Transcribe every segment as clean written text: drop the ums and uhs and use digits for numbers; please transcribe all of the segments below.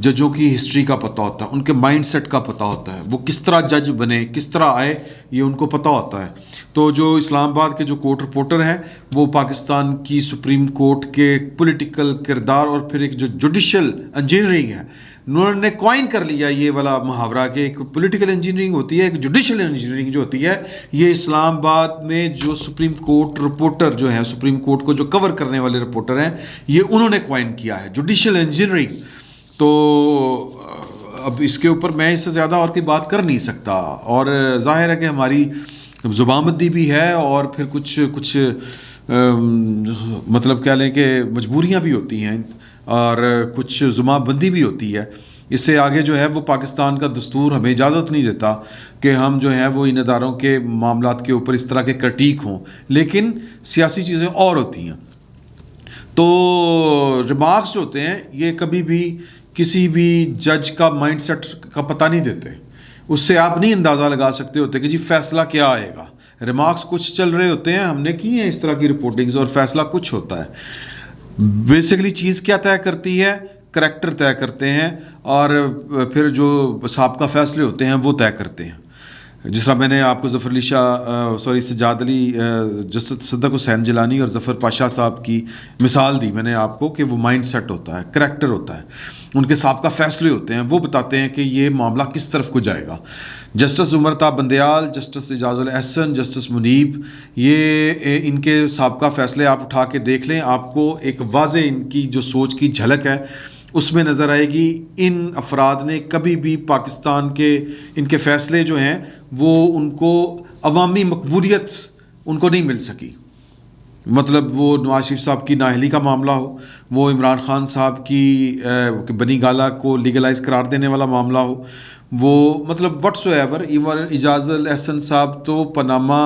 ججوں کی ہسٹری کا پتہ ہوتا ہے، ان کے مائنڈ سیٹ کا پتہ ہوتا ہے، وہ کس طرح جج بنے، کس طرح آئے، یہ ان کو پتہ ہوتا ہے۔ تو جو اسلام آباد کے جو کورٹ رپورٹر ہیں وہ پاکستان کی سپریم کورٹ کے پولیٹیکل کردار اور پھر ایک جو جوڈیشل انجینئرنگ ہے، انہوں نے کوائن کر لیا یہ والا محاورہ کہ ایک پولیٹیکل انجینئرنگ ہوتی ہے، ایک جوڈیشل انجینئرنگ جو ہوتی ہے، یہ اسلام آباد میں جو سپریم کورٹ رپورٹر جو ہیں، سپریم کورٹ کو جو کور کرنے والے رپورٹر ہیں، یہ انہوں نے کوائن کیا ہے جوڈیشل انجینئرنگ۔ تو اب اس کے اوپر میں اس سے زیادہ اور کوئی بات کر نہیں سکتا، اور ظاہر ہے کہ ہماری زبان بندی بھی ہے اور پھر کچھ مطلب کہہ لیں کہ مجبوریاں بھی ہوتی ہیں اور کچھ زبان بندی بھی ہوتی ہے۔ اس سے آگے جو ہے وہ پاکستان کا دستور ہمیں اجازت نہیں دیتا کہ ہم جو ہیں وہ ان اداروں کے معاملات کے اوپر اس طرح کے کرٹیک ہوں، لیکن سیاسی چیزیں اور ہوتی ہیں۔ تو ریمارکس جو ہوتے ہیں یہ کبھی بھی کسی بھی جج کا مائنڈ سیٹ کا پتہ نہیں دیتے، اس سے آپ نہیں اندازہ لگا سکتے ہوتے کہ جی فیصلہ کیا آئے گا۔ ریمارکس کچھ چل رہے ہوتے ہیں، ہم نے کی ہیں اس طرح کی رپورٹنگز، اور فیصلہ کچھ ہوتا ہے۔ بیسیکلی چیز کیا طے کرتی ہے؟ کریکٹر طے کرتے ہیں، اور پھر جو سابقہ فیصلے ہوتے ہیں وہ طے کرتے ہیں۔ جس طرح میں نے آپ کو ظفر علی شاہ سجاد علی، جسٹس صدق حسین جیلانی اور ظفر پاشا صاحب کی مثال دی میں نے آپ کو کہ وہ مائنڈ سیٹ ہوتا ہے، کریکٹر ہوتا ہے، ان کے سابقہ فیصلے ہوتے ہیں، وہ بتاتے ہیں کہ یہ معاملہ کس طرف کو جائے گا۔ جسٹس عمر طاہر بندیال، جسٹس اعجاز الاحسن، جسٹس منیب، یہ ان کے سابقہ فیصلے آپ اٹھا کے دیکھ لیں، آپ کو ایک واضح ان کی جو سوچ کی جھلک ہے اس میں نظر آئے گی۔ ان افراد نے کبھی بھی پاکستان کے ان کے فیصلے جو ہیں وہ ان کو عوامی مقبولیت ان کو نہیں مل سکی، مطلب وہ نواز شریف صاحب کی نااہلی کا معاملہ ہو، وہ عمران خان صاحب کی بنی گالہ کو لیگلائز قرار دینے والا معاملہ ہو، وہ مطلب what's ever, even Ijaz ul Ahsan صاحب تو پاناما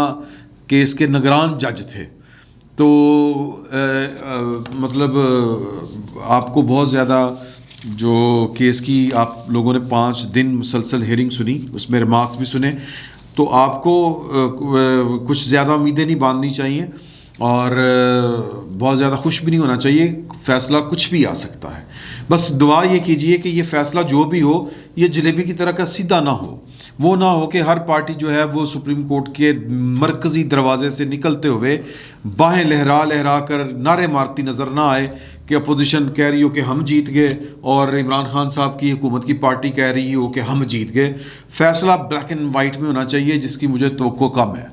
کیس کے نگران جج تھے، تو مطلب آپ کو بہت زیادہ جو کیس کی آپ لوگوں نے 5 دن مسلسل ہیئرنگ سنی، اس میں ریمارکس بھی سنے، تو آپ کو کچھ زیادہ امیدیں نہیں باندھنی چاہیے اور بہت زیادہ خوش بھی نہیں ہونا چاہیے، فیصلہ کچھ بھی آ سکتا ہے۔ بس دعا یہ کیجئے کہ یہ فیصلہ جو بھی ہو یہ جلیبی کی طرح کا سیدھا نہ ہو، وہ نہ ہو کہ ہر پارٹی جو ہے وہ سپریم کورٹ کے مرکزی دروازے سے نکلتے ہوئے باہیں لہرا لہرا کر نعرے مارتی نظر نہ آئے کہ اپوزیشن کہہ رہی ہو کہ ہم جیت گئے اور عمران خان صاحب کی حکومت کی پارٹی کہہ رہی ہو کہ ہم جیت گئے۔ فیصلہ بلیک اینڈ وائٹ میں ہونا چاہیے، جس کی مجھے توقع کم ہے۔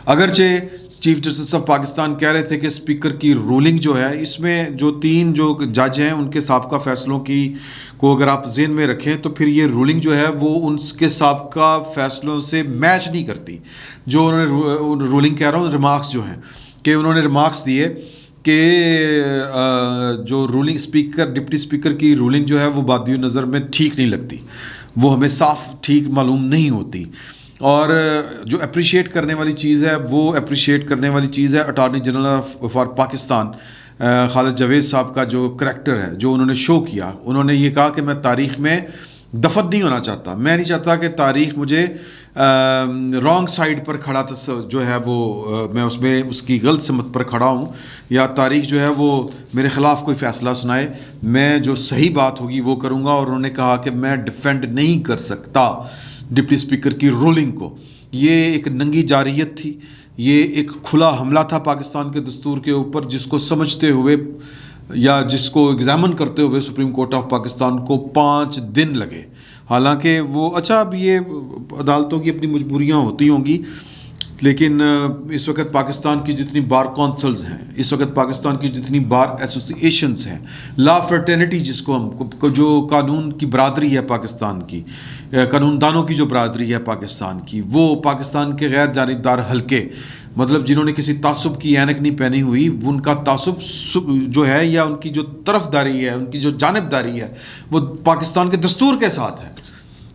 اگرچہ چیف جسٹس آف پاکستان کہہ رہے تھے کہ اسپیکر کی رولنگ جو ہے، اس میں جو 3 جو جج ہیں ان کے سابقہ فیصلوں کی کو اگر آپ ذہن میں رکھیں تو پھر یہ رولنگ جو ہے وہ ان کے سابقہ فیصلوں سے میچ نہیں کرتی۔ جو انہوں نے رولنگ کہہ رہا ہوں، ریمارکس جو ہیں، کہ انہوں نے ریمارکس دیے کہ جو رولنگ اسپیکر ڈپٹی اسپیکر کی رولنگ جو ہے وہ بادی نظر میں ٹھیک نہیں لگتی، وہ ہمیں صاف ٹھیک معلوم نہیں ہوتی، اور جو اپریشیٹ کرنے والی چیز ہے وہ اپریشیٹ کرنے والی چیز ہے اٹارنی جنرل فار پاکستان خالد جاوید صاحب کا جو کریکٹر ہے، جو انہوں نے شو کیا۔ انہوں نے یہ کہا کہ میں تاریخ میں دفن نہیں ہونا چاہتا، میں نہیں چاہتا کہ تاریخ مجھے رانگ سائڈ پر کھڑا جو ہے وہ میں اس کی غلط سمت پر کھڑا ہوں، یا تاریخ جو ہے وہ میرے خلاف کوئی فیصلہ سنائے، میں جو صحیح بات ہوگی وہ کروں گا۔ اور انہوں نے کہا کہ میں ڈیفینڈ نہیں کر سکتا ڈپٹی اسپیکر کی رولنگ کو، یہ ایک ننگی جارحیت تھی، یہ ایک کھلا حملہ تھا پاکستان کے دستور کے اوپر، جس کو سمجھتے ہوئے یا جس کو ایگزامن کرتے ہوئے سپریم کورٹ آف پاکستان کو 5 دن لگے۔ حالانکہ وہ اچھا، اب یہ عدالتوں کی اپنی مجبوریاں ہوتی ہوں گی، لیکن اس وقت پاکستان کی جتنی بار کونسلز ہیں، اس وقت پاکستان کی جتنی بار ایسوسی ایشنز ہیں، لا فرٹرنیٹی جس کو ہم جو قانون کی برادری ہے پاکستان کی، قانون دانوں کی جو برادری ہے پاکستان کی، وہ پاکستان کے غیر جانبدار حلقے، مطلب جنہوں نے کسی تعصب کی اینک نہیں پہنی ہوئی، ان کا تعصب جو ہے یا ان کی جو طرف داری ہے، ان کی جو جانبداری ہے، وہ پاکستان کے دستور کے ساتھ ہے۔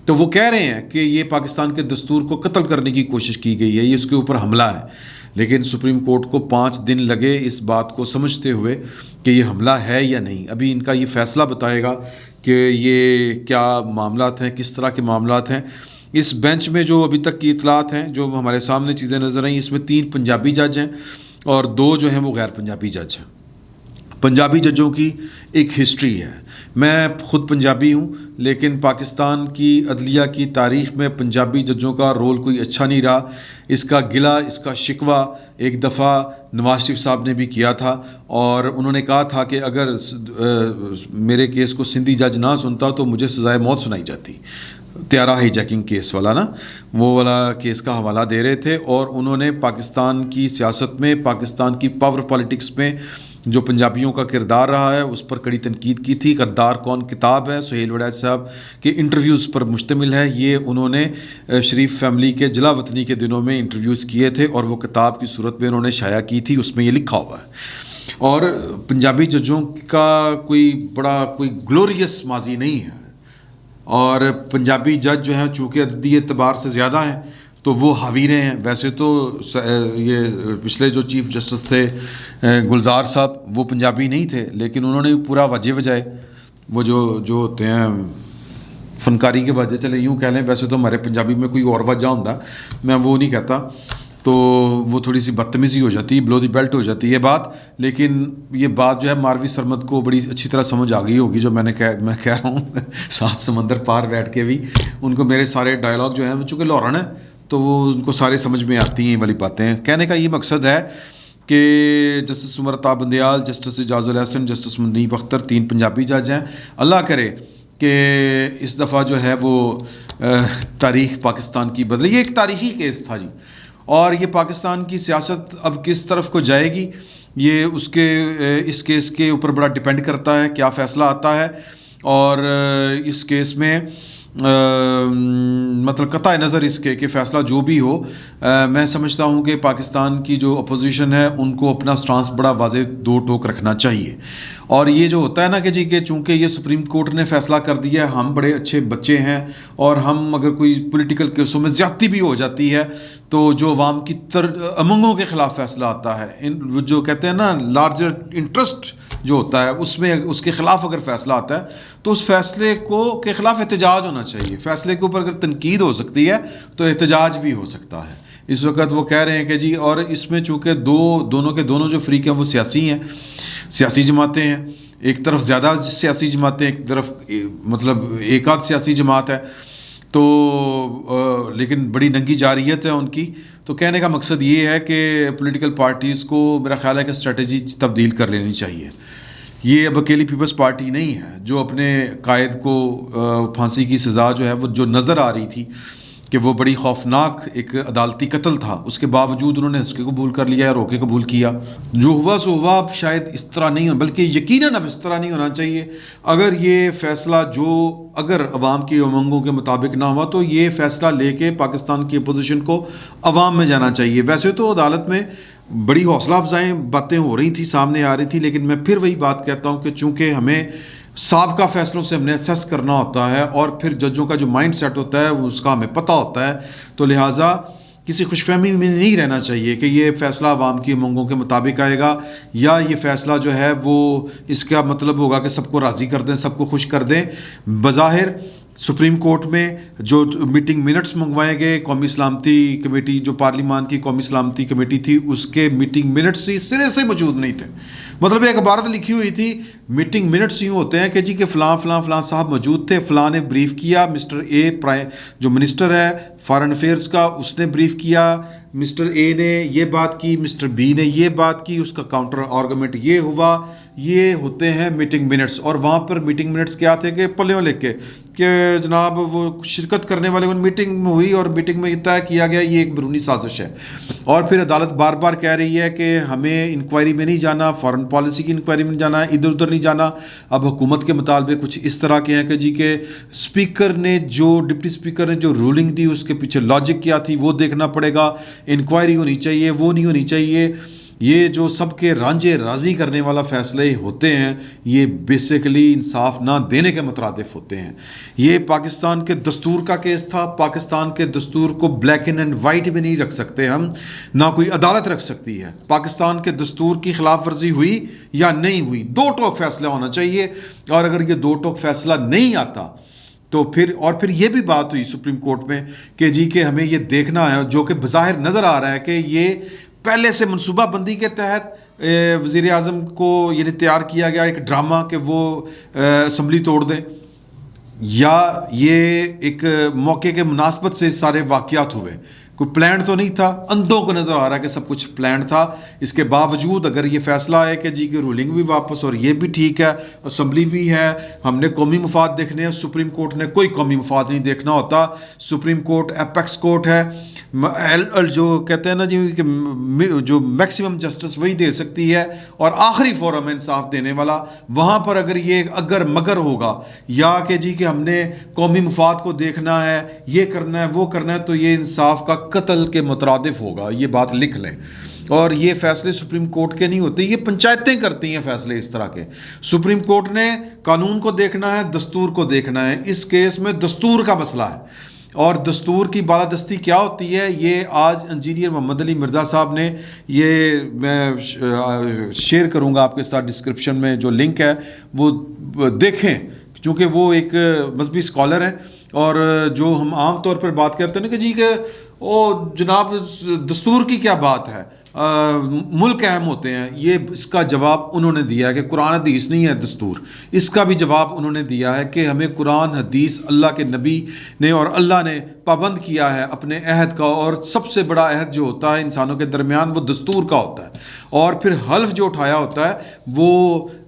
تو وہ کہہ رہے ہیں کہ یہ پاکستان کے دستور کو قتل کرنے کی کوشش کی گئی ہے، یہ اس کے اوپر حملہ ہے، لیکن سپریم کورٹ کو 5 دن لگے اس بات کو سمجھتے ہوئے کہ یہ حملہ ہے یا نہیں۔ ابھی ان کا یہ فیصلہ بتائے گا کہ یہ کیا معاملات ہیں، کس طرح کے معاملات ہیں۔ اس بینچ میں جو ابھی تک کی اطلاعات ہیں، جو ہمارے سامنے چیزیں نظر آئیں، اس میں 3 پنجابی جج ہیں اور 2 جو ہیں وہ غیر پنجابی جج ہیں۔ پنجابی ججوں کی ایک ہسٹری ہے، میں خود پنجابی ہوں، لیکن پاکستان کی عدلیہ کی تاریخ میں پنجابی ججوں کا رول کوئی اچھا نہیں رہا. اس کا گلہ، اس کا شکوہ ایک دفعہ نواز شریف صاحب نے بھی کیا تھا، اور انہوں نے کہا تھا کہ اگر میرے کیس کو سندھی جج نہ سنتا تو مجھے سزائے موت سنائی جاتی. طیارہ ہائی جیکنگ کیس والا نا، وہ والا کیس کا حوالہ دے رہے تھے. اور انہوں نے پاکستان کی سیاست میں، پاکستان کی پاور پالیٹکس میں جو پنجابیوں کا کردار رہا ہے اس پر کڑی تنقید کی تھی. غدار کون کتاب ہے، سہیل وڑیچ صاحب کے انٹرویوز پر مشتمل ہے. یہ انہوں نے شریف فیملی کے جلا وطنی کے دنوں میں انٹرویوز کیے تھے، اور وہ کتاب کی صورت میں انہوں نے شائع کی تھی. اس میں یہ لکھا ہوا ہے. اور پنجابی ججوں کا کوئی گلوریس ماضی نہیں ہے، اور پنجابی جج جو ہیں چونکہ عددی اعتبار سے زیادہ ہیں تو وہ حاوی رہے ہیں. ویسے تو یہ پچھلے جو چیف جسٹس تھے گلزار صاحب، وہ پنجابی نہیں تھے، لیکن انہوں نے پورا وجہ بجائے وہ جو ہوتے ہیں فنکاری کے وجہ، چلے یوں کہہ لیں، ویسے تو ہمارے پنجابی میں کوئی اور وجہ ہوتا، میں وہ نہیں کہتا، تو وہ تھوڑی سی بدتمیزی ہو جاتی، بلو دی بیلٹ ہو جاتی ہے بات. لیکن یہ بات جو ہے ماروی سرمد کو بڑی اچھی طرح سمجھ آ گئی ہوگی، جو میں کہہ رہا ہوں سات سمندر پار بیٹھ کے بھی ان کو میرے سارے ڈائلاگ جو ہیں، وہ چونکہ لورن ہے تو وہ ان کو سارے سمجھ میں آتی ہیں والی باتیں. کہنے کا یہ مقصد ہے کہ جسٹس عمر عطا بندیال، جسٹس اعجاز الحسن، جسٹس منیب اختر 3 پنجابی جج ہیں. اللہ کرے کہ اس دفعہ جو ہے وہ تاریخ پاکستان کی بدلے. یہ ایک تاریخی کیس تھا جی، اور یہ پاکستان کی سیاست اب کس طرف کو جائے گی یہ اس کیس کے اوپر بڑا ڈیپینڈ کرتا ہے کیا فیصلہ آتا ہے. اور اس کیس میں مطلب قطع نظر اس کے کہ فیصلہ جو بھی ہو، میں سمجھتا ہوں کہ پاکستان کی جو اپوزیشن ہے ان کو اپنا سٹانس بڑا واضح 2 ٹوک رکھنا چاہیے. اور یہ جو ہوتا ہے نا کہ جی کہ چونکہ یہ سپریم کورٹ نے فیصلہ کر دیا ہے، ہم بڑے اچھے بچے ہیں، اور ہم اگر کوئی پولیٹیکل کیسوں میں زیادتی بھی ہو جاتی ہے تو جو عوام کی امنگوں کے خلاف فیصلہ آتا ہے، جو کہتے ہیں نا لارجر انٹرسٹ جو ہوتا ہے، اس میں اس کے خلاف اگر فیصلہ آتا ہے تو اس فیصلے کے خلاف احتجاج ہونا چاہیے. فیصلے کے اوپر اگر تنقید ہو سکتی ہے تو احتجاج بھی ہو سکتا ہے. اس وقت وہ کہہ رہے ہیں کہ جی، اور اس میں چونکہ دونوں جو فریق ہیں وہ سیاسی ہیں، سیاسی جماعتیں ہیں. ایک طرف زیادہ سیاسی جماعتیں، ایک طرف مطلب ایک آدھ سیاسی جماعت ہے، تو لیکن بڑی ننگی جارحیت ہے ان کی. تو کہنے کا مقصد یہ ہے کہ پولیٹیکل پارٹیز کو میرا خیال ہے کہ اسٹریٹجی تبدیل کر لینی چاہیے. یہ اب اکیلی پیپلز پارٹی نہیں ہے جو اپنے قائد کو پھانسی کی سزا جو ہے وہ جو نظر آ رہی تھی کہ وہ بڑی خوفناک ایک عدالتی قتل تھا، اس کے باوجود انہوں نے اس کے قبول کر لیا، رو کے قبول کیا. جو ہوا سو ہوا. اب شاید اس طرح نہیں، بلکہ یقیناً اب اس طرح نہیں ہونا چاہیے. اگر یہ فیصلہ اگر عوام کی امنگوں کے مطابق نہ ہوا تو یہ فیصلہ لے کے پاکستان کی اپوزیشن کو عوام میں جانا چاہیے. ویسے تو عدالت میں بڑی حوصلہ افزائیں باتیں ہو رہی تھی، سامنے آ رہی تھی، لیکن میں پھر وہی بات کہتا ہوں کہ چونکہ ہمیں سابقہ فیصلوں سے ہم نے اسیس کرنا ہوتا ہے، اور پھر ججوں کا جو مائنڈ سیٹ ہوتا ہے اس کا ہمیں پتہ ہوتا ہے، تو لہٰذا کسی خوش فہمی میں نہیں رہنا چاہیے کہ یہ فیصلہ عوام کی امنگوں کے مطابق آئے گا، یا یہ فیصلہ جو ہے وہ اس کا مطلب ہوگا کہ سب کو راضی کر دیں، سب کو خوش کر دیں. بظاہر سپریم کورٹ میں جو میٹنگ منٹس منگوائے گئے، قومی سلامتی کمیٹی جو پارلیمان کی قومی سلامتی کمیٹی تھی، اس کے میٹنگ منٹس ہی سرے سے موجود نہیں تھے. مطلب ایک عبارت لکھی ہوئی تھی، میٹنگ منٹس یوں ہوتے ہیں کہ جی کہ فلاں فلاں فلاں صاحب موجود تھے، فلاں نے بریف کیا، مسٹر اے جو منسٹر ہے فارن افیئرس کا، اس نے بریف کیا، مسٹر اے نے یہ بات کی، مسٹر بی نے یہ بات کی، اس کا کاؤنٹر آرگومنٹ یہ ہوا. یہ ہوتے ہیں میٹنگ منٹس. اور وہاں پر میٹنگ منٹس کیا تھے کہ پلیوں لکھ کے کہ جناب وہ شرکت کرنے والے ان میٹنگ میں ہوئی اور میٹنگ میں یہ طے کیا گیا یہ ایک بیرونی سازش ہے. اور پھر عدالت بار بار کہہ رہی ہے کہ ہمیں انکوائری میں نہیں جانا، فارن پالیسی کی انکوائری میں نہیں جانا، ادھر ادھر نہیں جانا. اب حکومت کے مطالبے کچھ اس طرح کے ہیں کہ جی کہ اسپیکر نے ڈپٹی اسپیکر نے جو رولنگ دی اس کے پیچھے لاجک کیا تھی وہ دیکھنا پڑے گا، انکوائری ہونی چاہیے، وہ نہیں ہونی چاہیے. یہ جو سب کے رانجے راضی کرنے والا فیصلے ہوتے ہیں یہ بیسیکلی انصاف نہ دینے کے مترادف ہوتے ہیں. یہ پاکستان کے دستور کا کیس تھا. پاکستان کے دستور کو بلیک اینڈ وائٹ بھی نہیں رکھ سکتے ہم، نہ کوئی عدالت رکھ سکتی ہے. پاکستان کے دستور کی خلاف ورزی ہوئی یا نہیں ہوئی، 2 ٹوک فیصلہ ہونا چاہیے. اور اگر یہ 2 ٹوک فیصلہ نہیں آتا تو پھر یہ بھی بات ہوئی سپریم کورٹ میں کہ جی کہ ہمیں یہ دیکھنا ہے، جو کہ بظاہر نظر آ رہا ہے کہ یہ پہلے سے منصوبہ بندی کے تحت وزیر اعظم کو یعنی تیار کیا گیا ایک ڈرامہ کہ وہ اسمبلی توڑ دیں، یا یہ ایک موقع کے مناسبت سے سارے واقعات ہوئے؟ کوئی پلان تو نہیں تھا، اندھوں کو نظر آ رہا ہے کہ سب کچھ پلان تھا۔ اس کے باوجود اگر یہ فیصلہ ہے کہ جی کہ رولنگ بھی واپس اور یہ بھی ٹھیک ہے، اسمبلی بھی ہے، ہم نے قومی مفاد دیکھنے ہیں، سپریم کورٹ نے کوئی قومی مفاد نہیں دیکھنا ہوتا۔ سپریم کورٹ ایپیکس کورٹ ہے، جو کہتے ہیں نا جی کہ جو میکسیمم جسٹس وہی دے سکتی ہے اور آخری فورم ہے انصاف دینے والا۔ وہاں پر اگر یہ اگر مگر ہوگا یا کہ جی کہ ہم نے قومی مفاد کو دیکھنا ہے، یہ کرنا ہے، وہ کرنا ہے، تو یہ انصاف کا قتل کے مترادف ہوگا، یہ بات لکھ لیں۔ اور یہ فیصلے سپریم کورٹ کے نہیں ہوتے، یہ پنچایتیں کرتی ہیں فیصلے اس طرح کے۔ سپریم کورٹ نے قانون کو دیکھنا ہے، دستور کو دیکھنا ہے۔ اس کیس میں دستور کا مسئلہ ہے، اور دستور کی بالادستی کیا ہوتی ہے یہ آج انجینئر محمد علی مرزا صاحب نے، یہ میں شیئر کروں گا آپ کے ساتھ ڈسکرپشن میں جو لنک ہے، وہ دیکھیں، چونکہ وہ ایک مذہبی اسکالر ہیں۔ اور جو ہم عام طور پر بات کرتے ہیں نا کہ جی کہ او جناب دستور کی کیا بات ہے، ملک اہم ہوتے ہیں، یہ اس کا جواب انہوں نے دیا ہے کہ قرآن حدیث نہیں ہے دستور۔ اس کا بھی جواب انہوں نے دیا ہے کہ ہمیں قرآن حدیث اللہ کے نبی نے اور اللہ نے پابند کیا ہے اپنے عہد کا، اور سب سے بڑا عہد جو ہوتا ہے انسانوں کے درمیان وہ دستور کا ہوتا ہے، اور پھر حلف جو اٹھایا ہوتا ہے وہ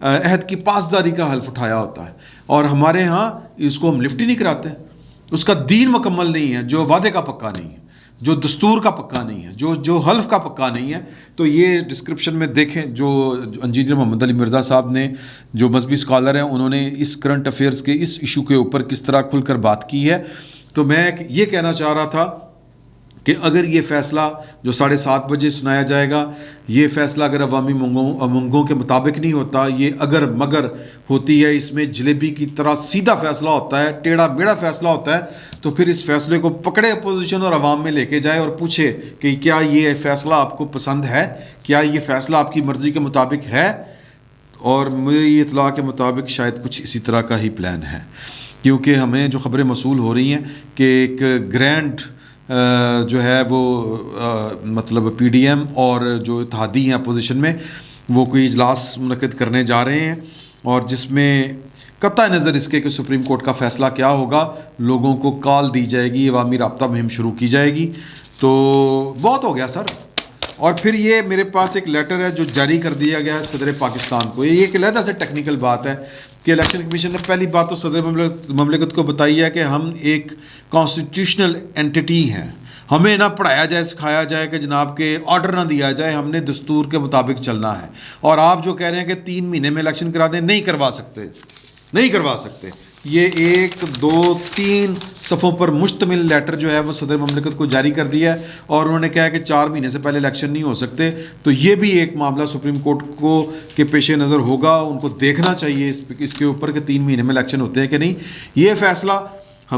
عہد کی پاسداری کا حلف اٹھایا ہوتا ہے۔ اور ہمارے ہاں اس کو ہم لفٹ ہی نہیں کراتے، اس کا دین مکمل نہیں ہے جو وعدے کا پکا نہیں ہے، جو دستور کا پکا نہیں ہے، جو حلف کا پکا نہیں ہے۔ تو یہ ڈسکرپشن میں دیکھیں، جو انجینئر محمد علی مرزا صاحب نے، جو مذہبی اسکالر ہیں، انہوں نے اس کرنٹ افیئرس کے اس ایشو کے اوپر کس طرح کھل کر بات کی ہے۔ تو میں یہ کہنا چاہ رہا تھا کہ اگر یہ فیصلہ جو 7:30 بجے سنایا جائے گا، یہ فیصلہ اگر عوامی امنگوں کے مطابق نہیں ہوتا، یہ اگر مگر ہوتی ہے، اس میں جلیبی کی طرح سیدھا فیصلہ ہوتا ہے، ٹیڑھا میڑھا فیصلہ ہوتا ہے، تو پھر اس فیصلے کو پکڑے اپوزیشن اور عوام میں لے کے جائے اور پوچھے کہ کیا یہ فیصلہ آپ کو پسند ہے، کیا یہ فیصلہ آپ کی مرضی کے مطابق ہے؟ اور میری اطلاع کے مطابق شاید کچھ اسی طرح کا ہی پلان ہے، کیونکہ ہمیں جو خبریں موصول ہو رہی ہیں کہ ایک گرینڈ جو ہے وہ مطلب پی ڈی ایم اور جو اتحادی ہیں اپوزیشن میں، وہ کوئی اجلاس منعقد کرنے جا رہے ہیں، اور جس میں قطع نظر اس کے کہ سپریم کورٹ کا فیصلہ کیا ہوگا، لوگوں کو کال دی جائے گی، عوامی رابطہ مہم شروع کی جائے گی۔ تو بہت ہو گیا سر۔ اور پھر یہ میرے پاس ایک لیٹر ہے جو جاری کر دیا گیا ہے صدر پاکستان کو، یہ ایک علیحدہ سے ٹیکنیکل بات ہے کہ الیکشن کمیشن نے پہلی بات تو صدر مملکت کو بتائی ہے کہ ہم ایک کانسٹیٹیوشنل اینٹی ہیں، ہمیں نہ پڑھایا جائے، سکھایا جائے کہ جناب کے آرڈر نہ دیا جائے، ہم نے دستور کے مطابق چلنا ہے۔ اور آپ جو کہہ رہے ہیں کہ 3 مہینے میں الیکشن کرا دیں، نہیں کروا سکتے، نہیں کروا سکتے۔ یہ 1 2 3 صفوں پر مشتمل لیٹر جو ہے وہ صدر مملکت کو جاری کر دیا ہے، اور انہوں نے کہا کہ 4 مہینے سے پہلے الیکشن نہیں ہو سکتے۔ تو یہ بھی ایک معاملہ سپریم کورٹ کو کے پیش نظر ہوگا، ان کو دیکھنا چاہیے اس کے اوپر کہ 3 مہینے میں الیکشن ہوتے ہیں کہ نہیں۔ یہ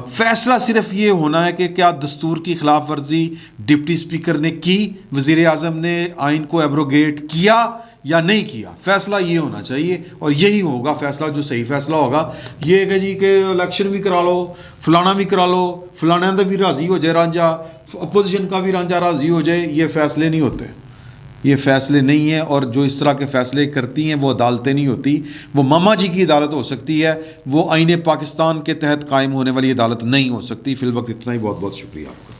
فیصلہ صرف یہ ہونا ہے کہ کیا دستور کی خلاف ورزی ڈپٹی اسپیکر نے کی، وزیر اعظم نے آئین کو ایبروگیٹ کیا یا نہیں کیا، فیصلہ یہ ہونا چاہیے، اور یہی ہوگا فیصلہ جو صحیح فیصلہ ہوگا۔ یہ کہ جی کہ الیکشن بھی کرا لو، فلانا بھی کرا لو، فلانا کا بھی راضی ہو جائے رانجھا، اپوزیشن کا بھی رانجھا راضی ہو جائے، یہ فیصلے نہیں ہوتے، یہ فیصلے نہیں ہیں۔ اور جو اس طرح کے فیصلے کرتی ہیں وہ عدالتیں نہیں ہوتی، وہ ماما جی کی عدالت ہو سکتی ہے، وہ آئین پاکستان کے تحت قائم ہونے والی عدالت نہیں ہو سکتی۔ فی الوقت اتنا ہی، بہت بہت شکریہ آپ کا۔